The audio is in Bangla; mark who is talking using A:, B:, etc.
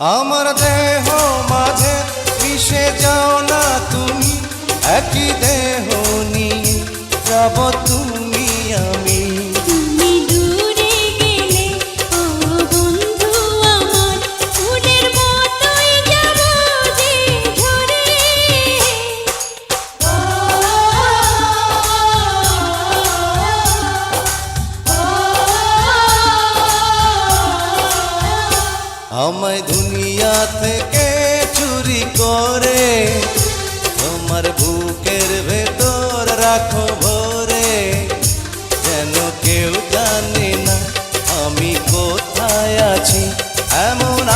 A: আমার দেহ মাঝে মিশে যাও না তুমি, একই দেহ নিয়ে যাব তুমি আমি।
B: তুমি দূরে গেলে ও বন্ধু আমার, ফুলের মতোই যাব যে ঝরে।
A: আমায় দুনিয়া থেকে চুরি করে তোমার বুকের ভেতর রাখো ভরে, যেন কেউ জানে না আমি কোথায় আছি, এমন